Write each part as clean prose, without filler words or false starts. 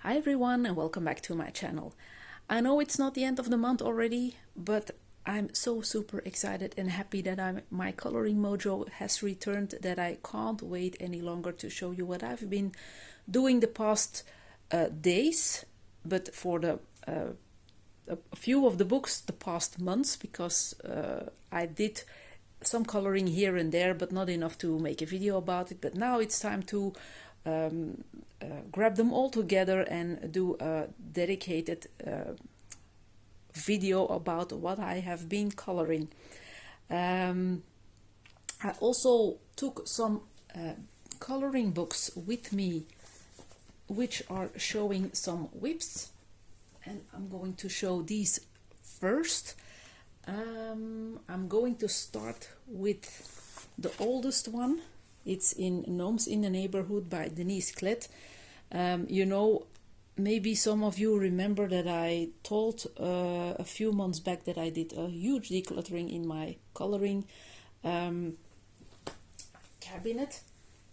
Hi everyone and welcome back to my channel. I know it's not the end of the month already, but I'm so super excited and happy that my coloring mojo has returned, that I can't wait any longer to show you what I've been doing the past days, but for a few of the books the past months, because I did some coloring here and there but not enough to make a video about it. But now it's time to grab them all together and do a dedicated video about what I have been coloring. I also took some coloring books with me which are showing some WIPs, and I'm going to show these first. I'm going to start with the oldest one. It's in Gnomes in the Neighborhood by Denise Klett. Maybe some of you remember that I told a few months back that I did a huge decluttering in my coloring cabinet,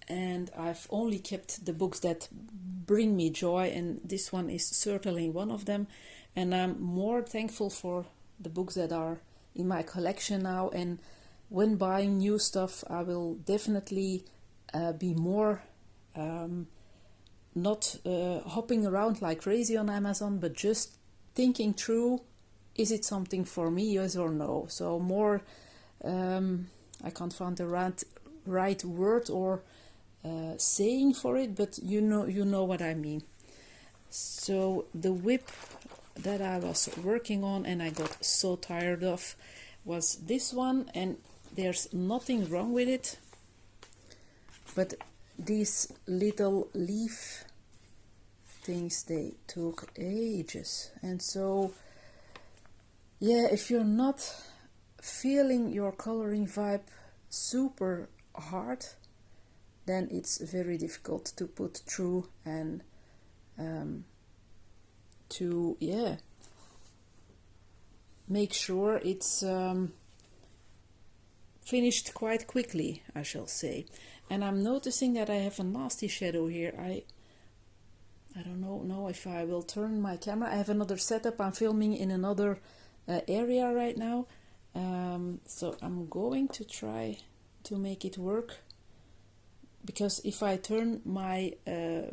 and I've only kept the books that bring me joy, and this one is certainly one of them. And I'm more thankful for the books that are in my collection now, and when buying new stuff I will definitely be more not hopping around like crazy on Amazon, but just thinking through, is it something for me, yes or no? So more I can't find the right word or saying for it, but you know what I mean. So the WIP that I was working on and I got so tired of was this one, and there's nothing wrong with it, but these little leaf things, they took ages. And so yeah, if you're not feeling your coloring vibe super hard, then it's very difficult to put through and to make sure it's finished quite quickly, I shall say. And I'm noticing that I have a nasty shadow here. I don't know if I will turn my camera. I have another setup. I'm filming in another area right now, so I'm going to try to make it work, because if I turn my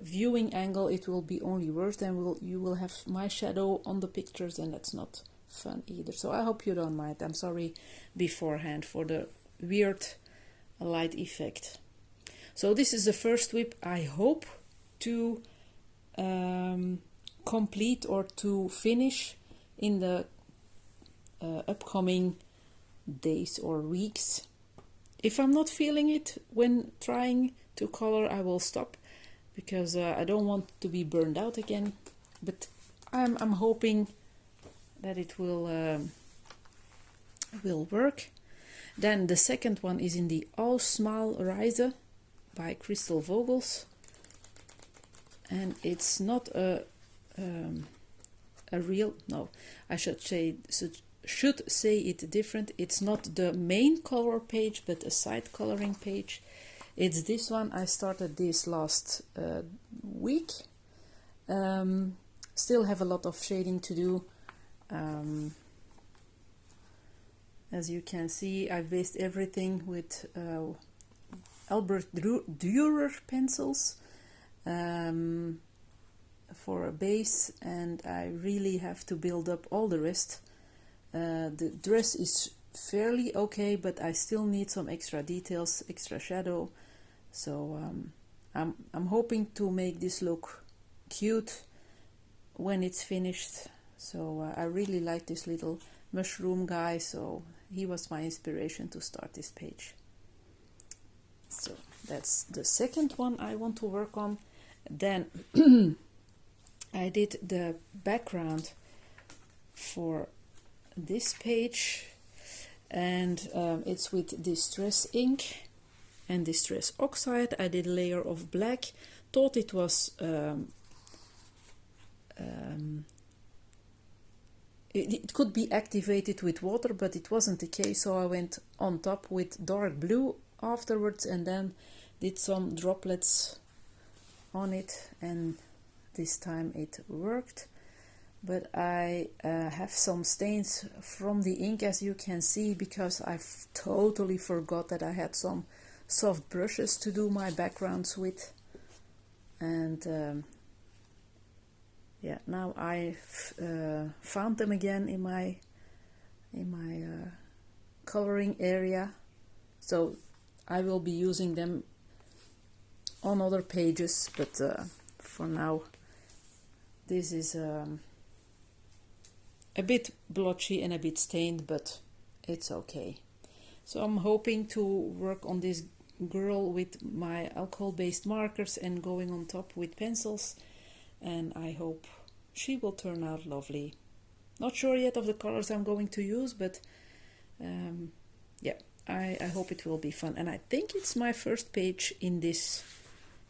viewing angle it will be only worse, and you will have my shadow on the pictures, and that's not fun either. So I hope you don't mind. I'm sorry beforehand for the weird light effect. So this is the first WIP I hope to complete or to finish in the upcoming days or weeks. If I'm not feeling it when trying to color, I will stop, because I don't want to be burned out again. But I'm hoping that it will work. Then the second one is in the Ausmaal Reise by Crystal Vogels, and it's not a real, no, I should say it different. It's not the main color page, but a side coloring page. It's this one. I started this last week. Still have a lot of shading to do. As you can see, I've based everything with Albert Dürer pencils for a base, and I really have to build up all the rest. The dress is fairly okay, but I still need some extra details, extra shadow. So I'm hoping to make this look cute when it's finished. So I really like this little mushroom guy, so he was my inspiration to start this page. So that's the second one I want to work on. Then I did the background for this page, and it's with Distress ink and Distress Oxide. I did a layer of black, thought it was it could be activated with water, but it wasn't the case, so I went on top with dark blue afterwards, and then did some droplets on it, and this time it worked. But I have some stains from the ink, as you can see, because I've totally forgot that I had some soft brushes to do my backgrounds with. And yeah, now I've found them again in my coloring area, so I will be using them on other pages, but for now this is a bit blotchy and a bit stained, but it's okay. So I'm hoping to work on this girl with my alcohol-based markers and going on top with pencils, and I hope she will turn out lovely. Not sure yet of the colors I'm going to use, but yeah, I hope it will be fun. And I think it's my first page in this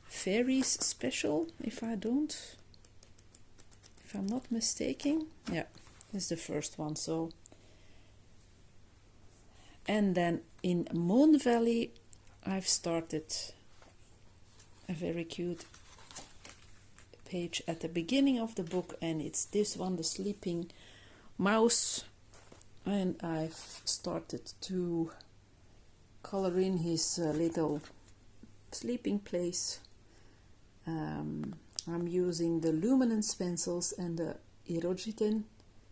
fairies special, if I'm not mistaken. Yeah, it's the first one. So, and then in Moon Valley I've started a very cute page at the beginning of the book, and it's this one, the sleeping mouse, and I've started to color in his little sleeping place. I'm using the luminance pencils and the Irojiten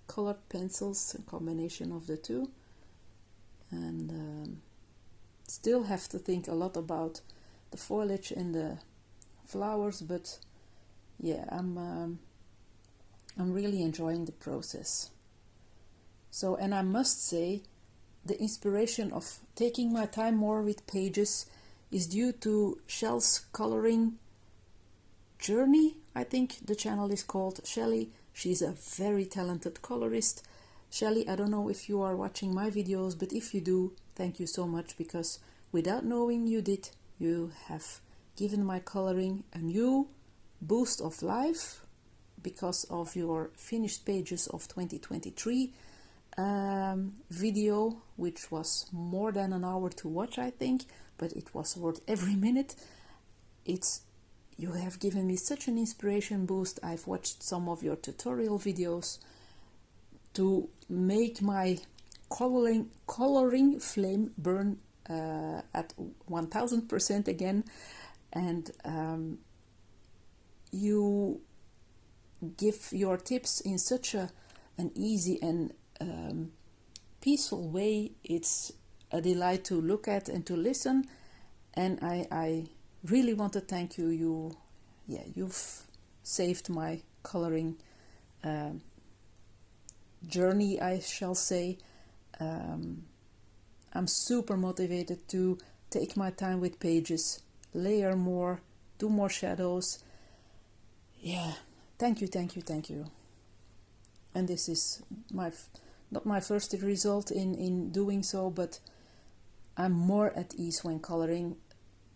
colored pencils, a combination of the two, and still have to think a lot about the foliage and the flowers, but yeah, I'm really enjoying the process. So, and I must say, the inspiration of taking my time more with pages is due to Shell's coloring journey. I think the channel is called Shelly. She's a very talented colorist. Shelly, I don't know if you are watching my videos, but if you do, thank you so much, because without knowing you did, you have given my coloring a new boost of life because of your finished pages of 2023 video, which was more than an hour to watch, I think, but it was worth every minute. You have given me such an inspiration boost. I've watched some of your tutorial videos to make my coloring flame burn at 1000% again, and you give your tips in such an easy and peaceful way. It's a delight to look at and to listen, and I really want to thank you. You've saved my coloring journey, I shall say. I'm super motivated to take my time with pages, layer more, do more shadows. Yeah, thank you. And this is not my first result in doing so, but I'm more at ease when coloring.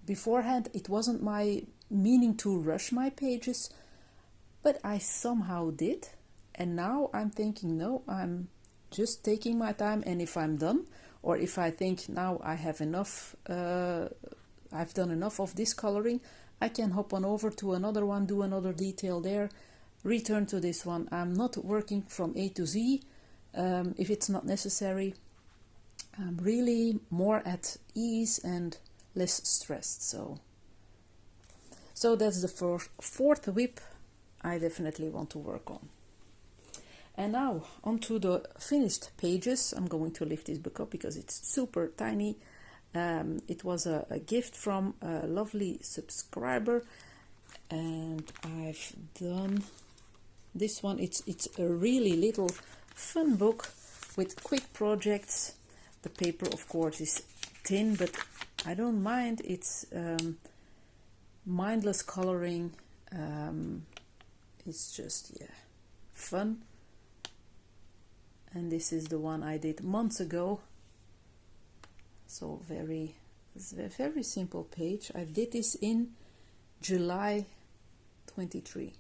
Beforehand, it wasn't my meaning to rush my pages, but I somehow did. And now I'm thinking, no, I'm just taking my time, and if I'm done, or if I think now I have enough, I've done enough of this coloring, I can hop on over to another one, do another detail there, return to this one. I'm not working from A to Z if it's not necessary. I'm really more at ease and less stressed. So that's the fourth whip I definitely want to work on. And now onto the finished pages. I'm going to lift this book up because it's super tiny. It was a gift from a lovely subscriber, and I've done this one. It's a really little fun book with quick projects. The paper, of course, is thin, but I don't mind. It's mindless coloring. It's just, yeah, fun. And this is the one I did months ago. So it's a very simple page. I did this in July 23.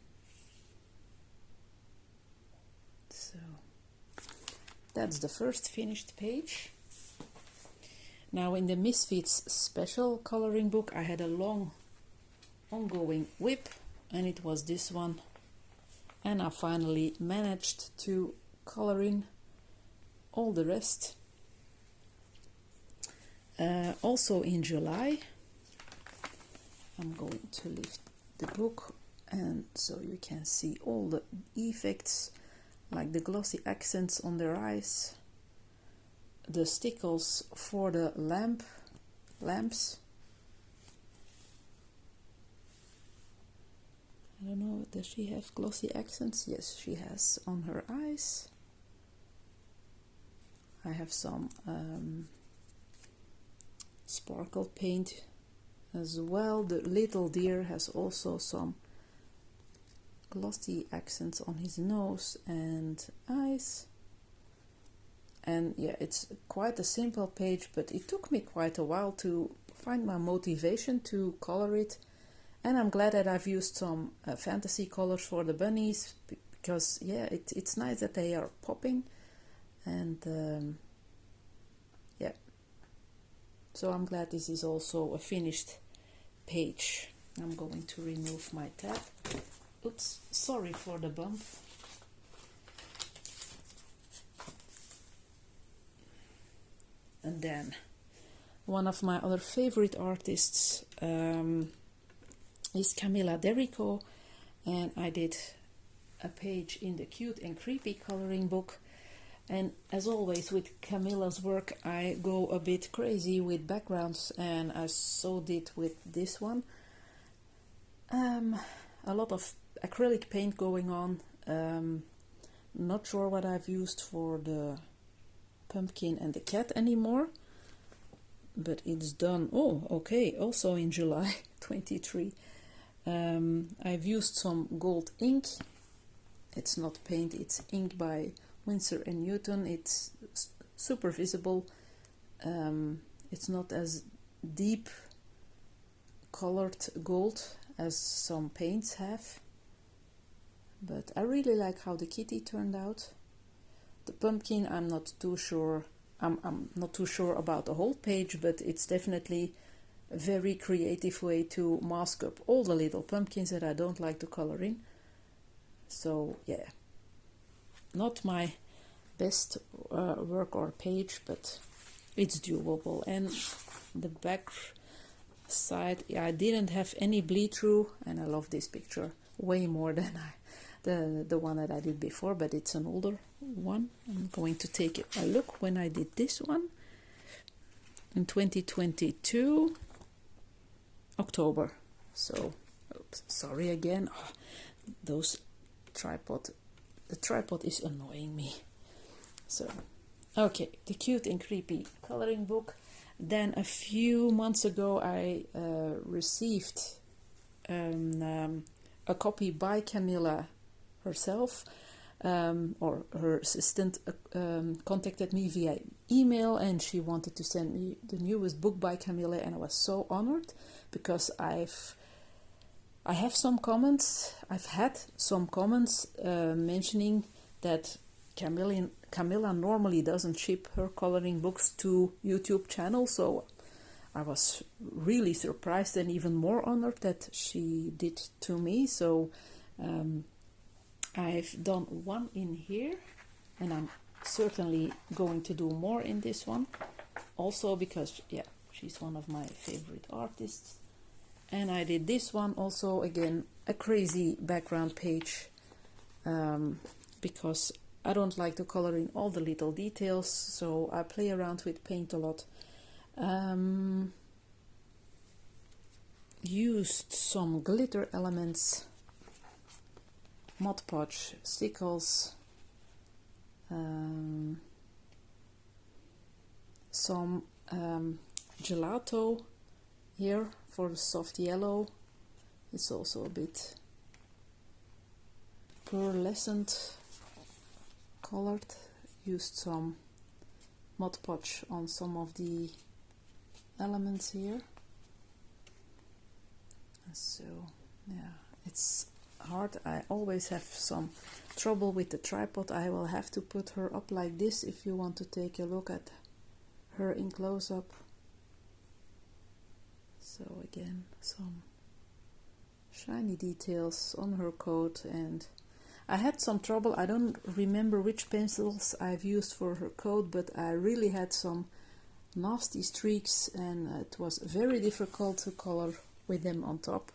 So that's the first finished page. Now in the Misfits special coloring book, I had a long ongoing whip, and it was this one, and I finally managed to color in all the rest. Also in July, I'm going to lift the book, and so you can see all the effects, like the glossy accents on their eyes, the stickles for the lamps. I don't know, does she have glossy accents? Yes, she has on her eyes. I have some sparkle paint as well. The little deer has also some glossy accents on his nose and eyes. And yeah, it's quite a simple page, but it took me quite a while to find my motivation to color it. And I'm glad that I've used some fantasy colors for the bunnies, because yeah, it's nice that they are popping. And yeah, so I'm glad this is also a finished page. I'm going to remove my tab. Oops, sorry for the bump. And then one of my other favorite artists is Camilla Derrico, and I did a page in the Cute and Creepy coloring book. And as always with Camilla's work, I go a bit crazy with backgrounds, and I so did with this one. A lot of acrylic paint going on. Not sure what I've used for the pumpkin and the cat anymore, but it's done. Oh, okay, also in July 23. I've used some gold ink. It's not paint, it's ink by Winsor & Newton. It's super visible. It's not as deep colored gold as some paints have, but I really like how the kitty turned out. The pumpkin, I'm not too sure. I'm not too sure about the whole page, but it's definitely a very creative way to mask up all the little pumpkins that I don't like to color in. So yeah, not my best work or page, but it's doable. And the back side, yeah, I didn't have any bleed through, and I love this picture way more than the one that I did before, but it's an older one. I'm going to take a look when I did this one in 2022 October. So oops, sorry again. Oh, the tripod is annoying me. So okay, the Cute and Creepy coloring book. Then a few months ago I received a copy by Camilla herself, or her assistant contacted me via email, and she wanted to send me the newest book by Camilla, and I was so honored because I have some comments. I've had some comments mentioning that Camilla normally doesn't ship her coloring books to YouTube channel, so I was really surprised and even more honored that she did to me. So I've done one in here, and I'm certainly going to do more in this one, also because yeah, she's one of my favorite artists. And I did this one also, again, a crazy background page, because I don't like to color in all the little details, so I play around with paint a lot. Used some glitter elements, Mod Podge stickles, some gelato here for the soft yellow. It's also a bit pearlescent colored. Used some Mod Podge on some of the elements here. So yeah, it's hard. I always have some trouble with the tripod. I will have to put her up like this if you want to take a look at her in close-up. So again, some shiny details on her coat, and I had some trouble. I don't remember which pencils I've used for her coat, but I really had some nasty streaks and it was very difficult to color with them on top.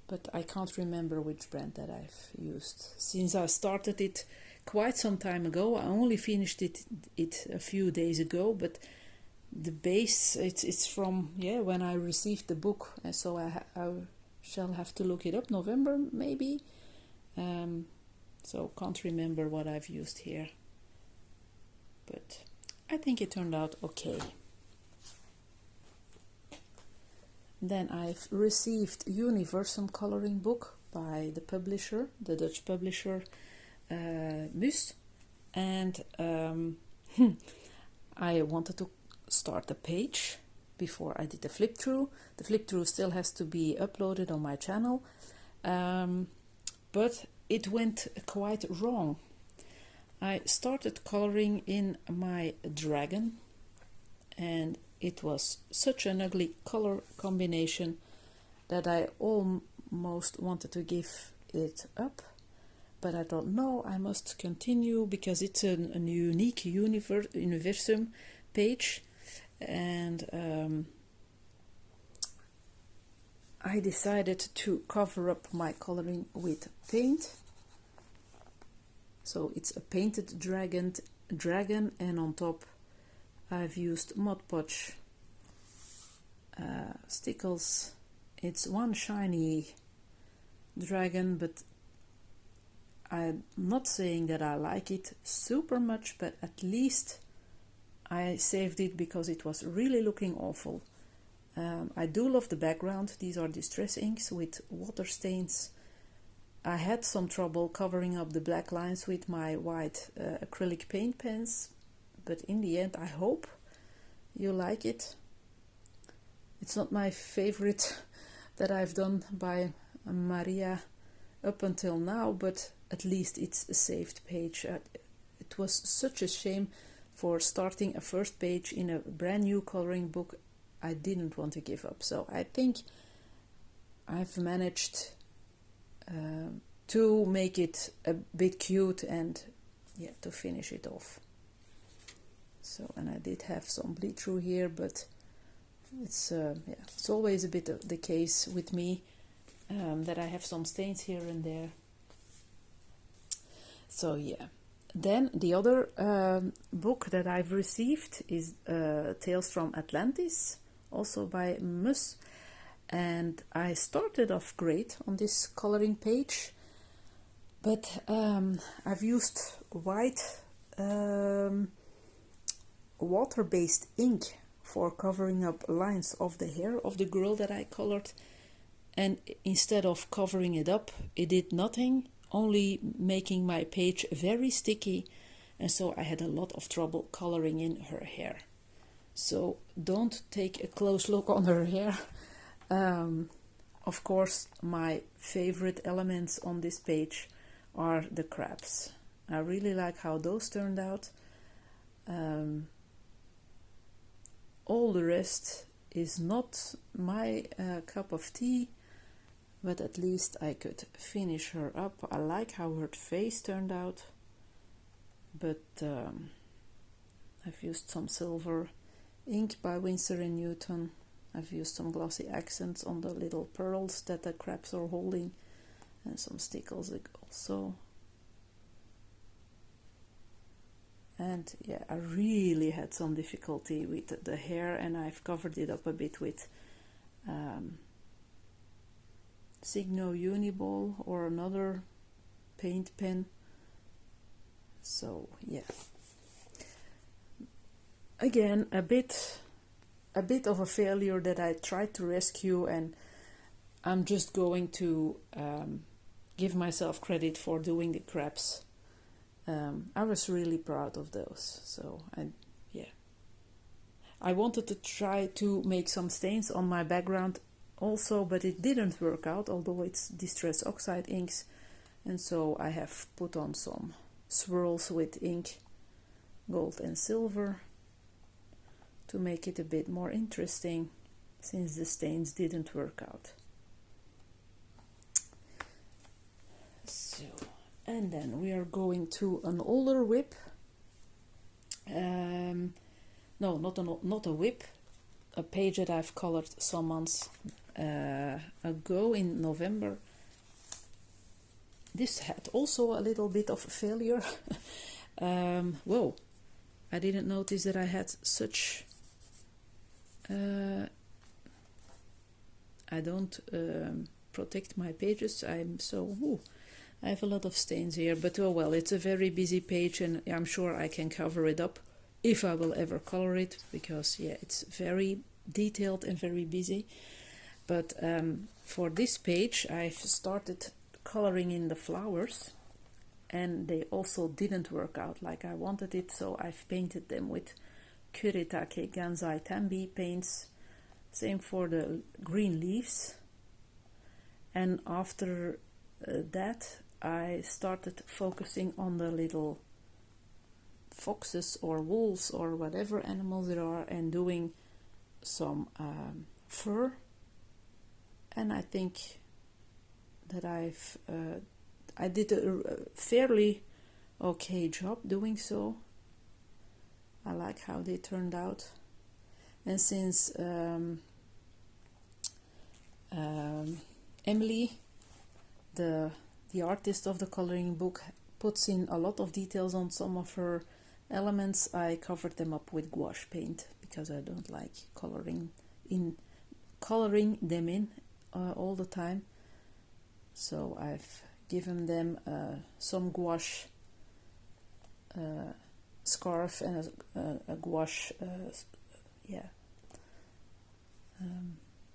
But I can't remember which brand that I've used. Since I started it quite some time ago, I only finished it a few days ago, but the base, it's from, when I received the book, and so I shall have to look it up, November maybe. So can't remember what I've used here. But I think it turned out okay. Then I've received Universum coloring book by the publisher, the Dutch publisher Mus, and I wanted to start a page before I did the flip through. The flip through still has to be uploaded on my channel, but it went quite wrong. I started coloring in my dragon, and it was such an ugly color combination that I almost wanted to give it up. But I thought, no, I must continue because it's a unique Universum page. And I decided to cover up my coloring with paint. So it's a painted dragon, and on top I've used Mod Podge stickles. It's one shiny dragon, but I'm not saying that I like it super much, but at least I saved it because it was really looking awful. I do love the background. These are distress inks with water stains. I had some trouble covering up the black lines with my white acrylic paint pens, but in the end I hope you like it. It's not my favorite that I've done by Maria up until now, but at least it's a saved page. It was such a shame for starting a first page in a brand new coloring book. I didn't want to give up, so I think I've managed to make it a bit cute and to finish it off. So, and I did have some bleed through here, but it's always a bit the case with me that I have some stains here and there. So then the other book that I've received is Tales from Atlantis, also by Mus, and I started off great on this coloring page, but I've used white water-based ink for covering up lines of the hair of the girl that I colored, and instead of covering it up, it did nothing, only making my page very sticky, and so I had a lot of trouble coloring in her hair. So don't take a close look on her hair. Of course, my favorite elements on this page are the crabs. I really like how those turned out. All the rest is not my cup of tea, but at least I could finish her up. I like how her face turned out, but I've used some silver ink by Winsor & Newton. I've used some glossy accents on the little pearls that the crabs are holding, and some stickles also. And I really had some difficulty with the hair, and I've covered it up a bit with Signo Uniball or another paint pen. So again, a bit of a failure that I tried to rescue, and I'm just going to give myself credit for doing the crabs. I was really proud of those. So I wanted to try to make some stains on my background also, but it didn't work out, although it's Distress Oxide inks, and so I have put on some swirls with ink, gold and silver, to make it a bit more interesting, since the stains didn't work out. So, And then we are going to an older WIP. No, not a WIP, a page that I've colored some months ago in November. This had also a little bit of failure. Whoa, I didn't notice that I had such... I don't protect my pages. I'm so... Ooh, I have a lot of stains here, but oh well, it's a very busy page and I'm sure I can cover it up if I will ever color it, because yeah, it's very detailed and very busy. But for this page I've started coloring in the flowers and they also didn't work out like I wanted it, so I've painted them with Kuretake Gansai Tambi paints. Same for the green leaves. And after that I started focusing on the little foxes or wolves or whatever animals there are and doing some fur. And I think that I did a fairly okay job doing so. I like how they turned out. And since Emily, the artist of the coloring book, puts in a lot of details on some of her elements, I covered them up with gouache paint because I don't like coloring them in all the time. So I've given them some gouache scarf and a gouache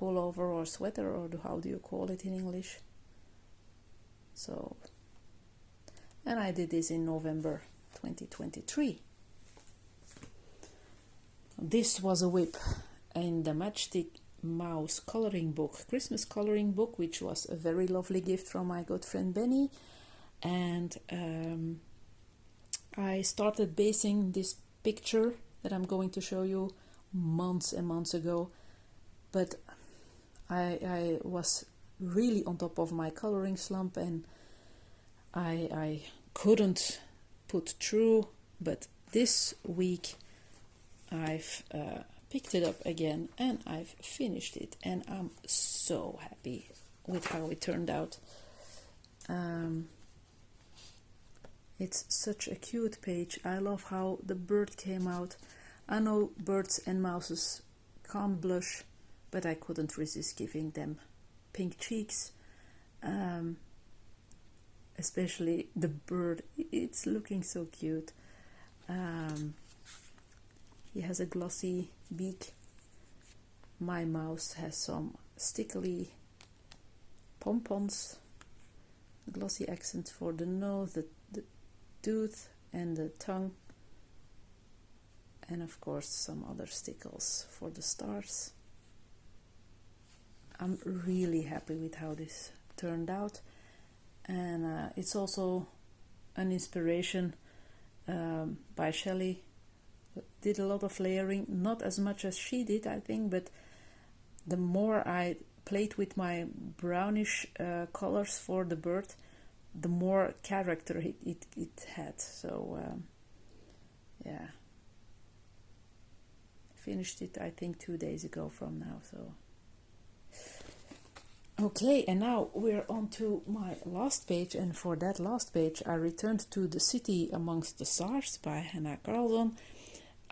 pullover or sweater, or how do you call it in English? So, and I did this in November 2023. This was a WIP in the Matchstick Mouse coloring book, Christmas coloring book, which was a very lovely gift from my good friend Benny. And I started basing this picture that I'm going to show you months and months ago, but I was really on top of my coloring slump and I couldn't put through, but this week I've picked it up again and I've finished it and I'm so happy with how it turned out. It's such a cute page. I love how the bird came out. I know birds and mouses can't blush, but I couldn't resist giving them pink cheeks. Especially the bird, it's looking so cute. He has a glossy beak. My mouse has some stickly pompons, glossy accents for the nose, the tooth and the tongue, and of course some other stickles for the stars. I'm really happy with how this turned out, and it's also an inspiration by Shelley. Did a lot of layering, not as much as she did, I think, but the more I played with my brownish colors for the bird, the more character it had. So yeah, finished it I think 2 days ago from now. So okay, and now we're on to my last page, and for that last page I returned to The City Amongst the Stars by Hannah Carlson.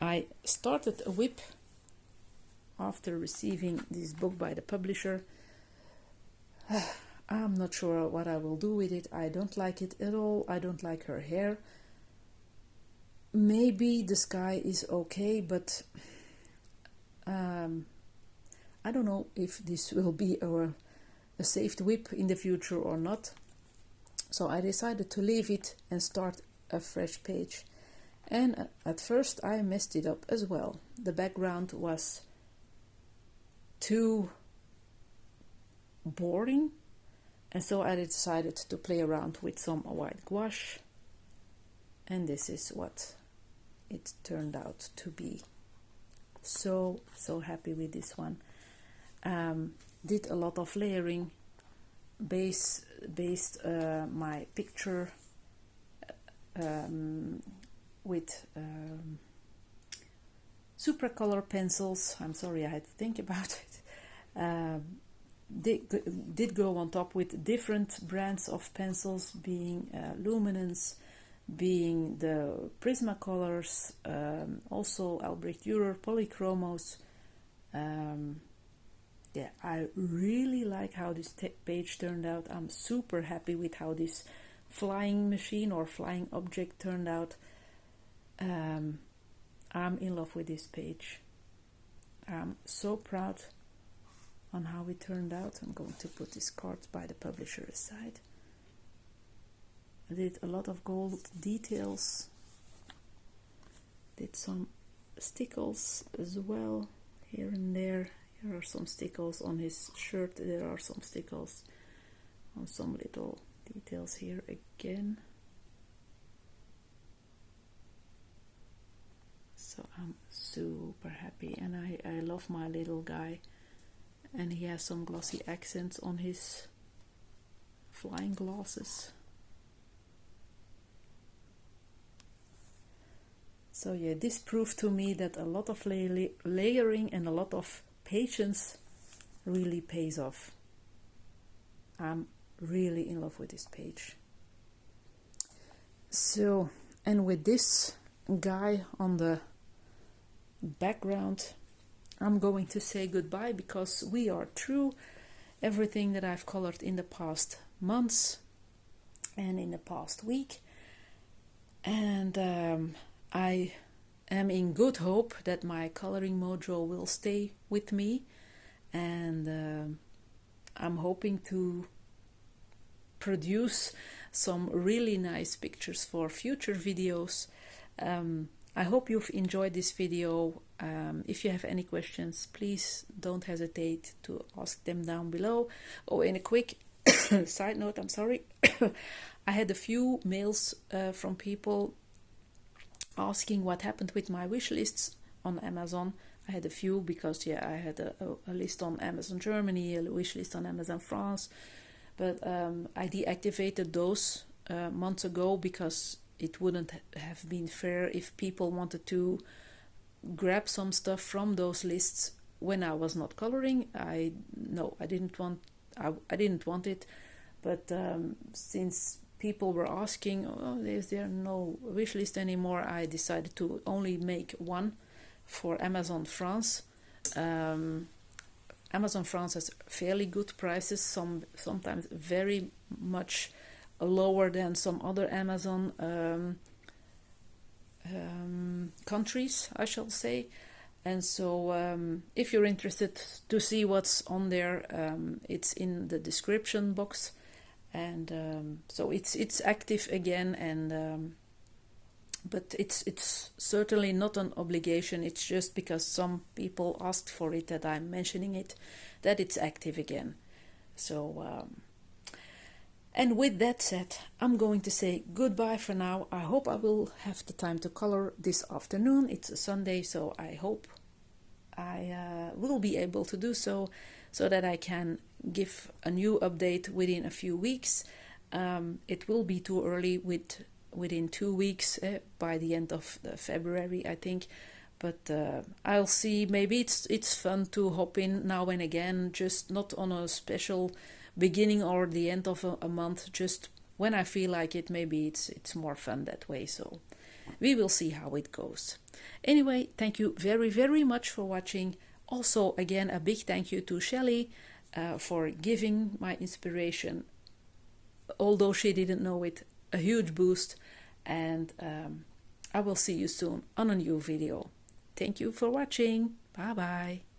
I started a WIP after receiving this book by the publisher. I'm not sure what I will do with it. I don't like it at all. I don't like her hair. Maybe the sky is okay, but I don't know if this will be a saved WIP in the future or not. So I decided to leave it and start a fresh page. And at first I messed it up as well. The background was too boring, and so I decided to play around with some white gouache, and this is what it turned out to be. So happy with this one. Did a lot of layering, based my picture Supracolor pencils. I'm sorry, I had to think about it. Did go on top with different brands of pencils, being Luminance, being the Prismacolors, also Albrecht Dürer Polychromos. Yeah, I really like how this page turned out. I'm super happy with how this flying machine or flying object turned out. I'm in love with this page. I'm so proud on how it turned out. I'm going to put this card by the publisher aside. I did a lot of gold details. Did some stickles as well, here and there. Here are some stickles on his shirt. There are some stickles on some little details here again. So I'm super happy, and I love my little guy. And he has some glossy accents on his flying glasses. So yeah, this proved to me that a lot of layering and a lot of patience really pays off. I'm really in love with this page. So, and with this guy on the background, I'm going to say goodbye, because we are through everything that I've colored in the past months and in the past week. And I am in good hope that my coloring mojo will stay with me, and I'm hoping to produce some really nice pictures for future videos. I hope you've enjoyed this video. If you have any questions, please don't hesitate to ask them down below. Oh, and a quick side note, I'm sorry. I had a few mails from people asking what happened with my wish lists on Amazon. I had a few because, yeah, I had a list on Amazon Germany, a wish list on Amazon France, but I deactivated those months ago because it wouldn't have been fair if people wanted to grab some stuff from those lists when I was not coloring. I didn't want it, but since people were asking, oh, is there no wish list anymore, I decided to only make one for Amazon France. Amazon France has fairly good prices, sometimes very much lower than some other Amazon countries, I shall say. And so if you're interested to see what's on there, it's in the description box. And so it's active again, and but it's certainly not an obligation. It's just because some people asked for it that I'm mentioning it, that it's active again. So and with that said, I'm going to say goodbye for now. I hope I will have the time to color this afternoon. It's a Sunday, so I hope I will be able to do so that I can give a new update within a few weeks. It will be too early within 2 weeks, by the end of February, I think. But I'll see. Maybe it's fun to hop in now and again, just not on a special beginning or the end of a month, just when I feel like it. Maybe it's more fun that way. So we will see how it goes. Anyway, thank you very, very much for watching. Also, again, a big thank you to Shelly for giving my inspiration, although she didn't know it, a huge boost. And I will see you soon on a new video. Thank you for watching. Bye bye.